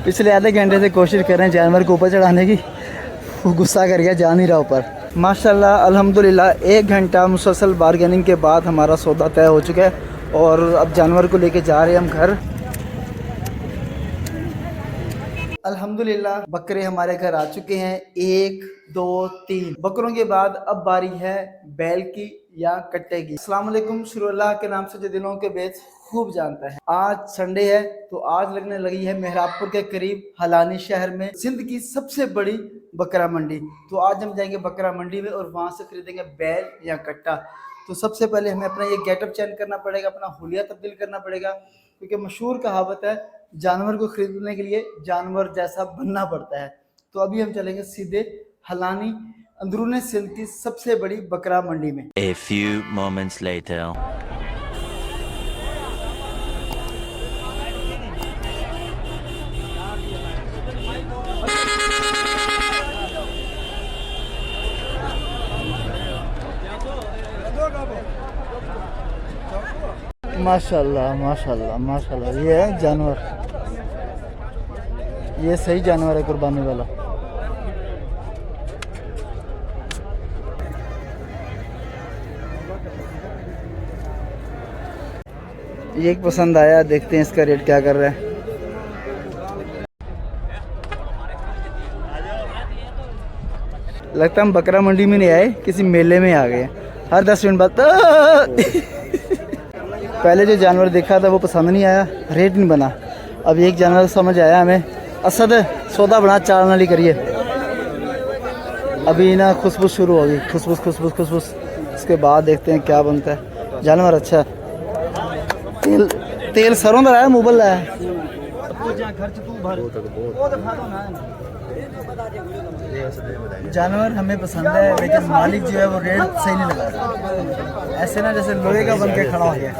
पिछले आधे घंटे से कोशिश कर रहे हैं जानवर को ऊपर चढ़ाने की, वो गुस्सा कर गया, जा नहीं रहा ऊपर। माशाल्लाह अल्हम्दुलिल्लाह 1 घंटा मुसलसल बारगेनिंग के बाद हमारा सौदा तय हो चुका है और अब जानवर को लेके जा रहे हैं हम घर। अल्हम्दुलिल्लाह बकरे हमारे घर आ चुके हैं, 1 2 3 बकरों के बाद अब बारी है बैल की या कट्टे की। अस्सलाम वालेकुम, शुरू अल्लाह के नाम से जो दिलों के बेच खूब जानता है। आज संडे है तो आज लगने लगी है मेहराबपुर के करीब हलानी शहर में सिंध की सबसे बड़ी बकरा मंडी। तो आज हम जाएंगे बकरा मंडी में और वहां से खरीदेंगे बैल या कट्टा। तो सबसे पहले हमें अपना ये गेटअप चेंज करना पड़ेगा, अपना हुलिया तब्दील करना पड़ेगा, क्योंकि मशहूर कहावत है जानवर को खरीदने के लिए जानवर जैसा बनना पड़ता है। तो अभी हम चलेंगे सीधे हलानी अंदरूनी सिंध की सबसे बड़ी बकरा मंडी में। A few moments later. माशाल्लाह माशाल्लाह माशाल्लाह, ये है जानवर, ये सही जानवर है कुर्बानी वाला। ये एक पसंद आया, देखते हैं इसका रेट क्या कर रहा है। लगता है हम बकरा मंडी में नहीं आए, किसी मेले में आ गए। हर 10 मिनट बाद पहले जो जानवर देखा था वो पसंद नहीं आया, रेट नहीं बना। अब एक जानवर समझ आया हमें, असद सौदा बना, 4 नाली करिए। अभी ना खुशबू शुरू होगी, खुशबूस खुशबूस खुशबूस, इसके बाद देखते हैं क्या बनता है। जानवर अच्छा है, तेल सरों का लाया, मुबल लाया। जानवर हमें पसंद है लेकिन मालिक जो है वो रेट सही नहीं लगा रहा, ऐसे ना जैसे लोहे का बन के खड़ा हो गया।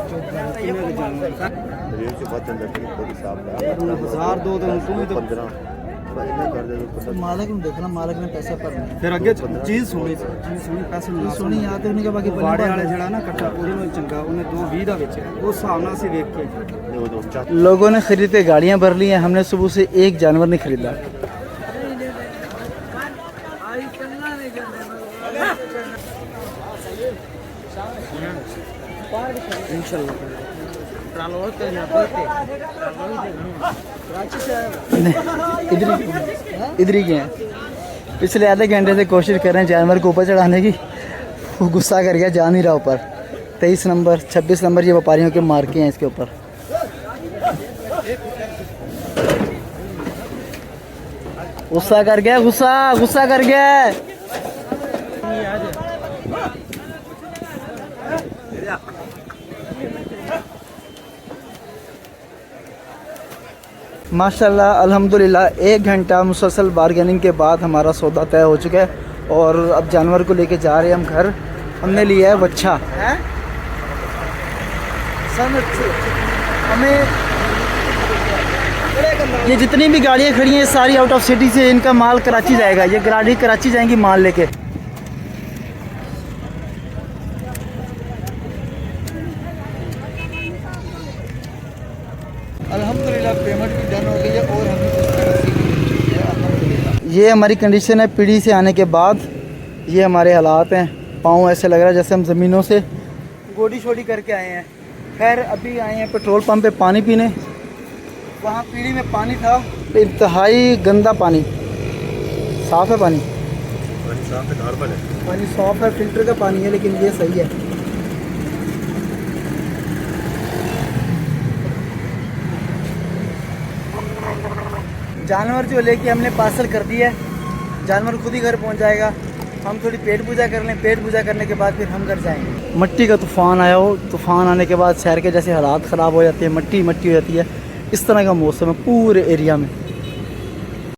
मालिक ने देखना, मालिक ने पैसा पर फिर अगे चीज सोनी पैसे नहीं सोनी याद होने के बाकी बाड़े वाले जड़ा ना कट्टा पूरे में चंगा उन्हें 220 ਦਾ ਵੇਚਿਆ ਉਸ ਹਿਸਾਬ ਨਾਲ ਅਸੀਂ ਵੇਖ ਕੇ। लोगों ने खरीदे गाड़ियां भर ली हैं, हमने सुबह से एक जानवर नहीं खरीदा। इधर ही गए हैं। पिछले आधे घंटे से कोशिश कर रहे हैं जानवर को ऊपर चढ़ाने की, वो गुस्सा कर गया, जा नहीं रहा ऊपर। 23 नंबर 26 नंबर ये व्यापारियों के मार्के हैं इसके ऊपर। गुस्सा कर गया, गुस्सा कर गया। माशाल्लाह अल्हम्दुलिल्लाह 1 घंटा मुसलसल बारगेनिंग के बाद हमारा सौदा तय हो चुका है और अब जानवर को लेके जा रहे हैं हम घर। हमने लिया है वच्छा। हमें ये जितनी भी गाड़ियाँ खड़ी हैं सारी आउट ऑफ सिटी से, इनका माल कराची जाएगा। ये गाड़ी कराची जाएंगी माल लेके। अल्हम्दुलिल्लाह पेमेंट भी डन हो गई है और हमें ये हमारी कंडीशन है पीढ़ी से आने के बाद। ये हमारे हालात हैं, पाँव ऐसे लग रहा है जैसे हम ज़मीनों से गोडी शोडी करके आए हैं। खैर अभी आए हैं पेट्रोल पंप पे पानी पीने। वहाँ पीढ़ी में पानी था, इंतहाई गंदा पानी। साफ़ है पानी साफ़ है, नॉर्मल है पानी, साफ़ है, फिल्टर का पानी है, लेकिन ये सही है। जानवर जो लेके हमने पार्सल कर दिया है, जानवर खुद ही घर पहुंच जाएगा। हम थोड़ी पेट पूजा कर लें, पेट पूजा करने के बाद फिर हम घर जाएंगे। मट्टी का तूफ़ान आया हो, तूफ़ान आने के बाद शहर के जैसे हालात ख़राब हो जाते हैं, मट्टी मट्टी हो जाती है, इस तरह का मौसम है पूरे एरिया में।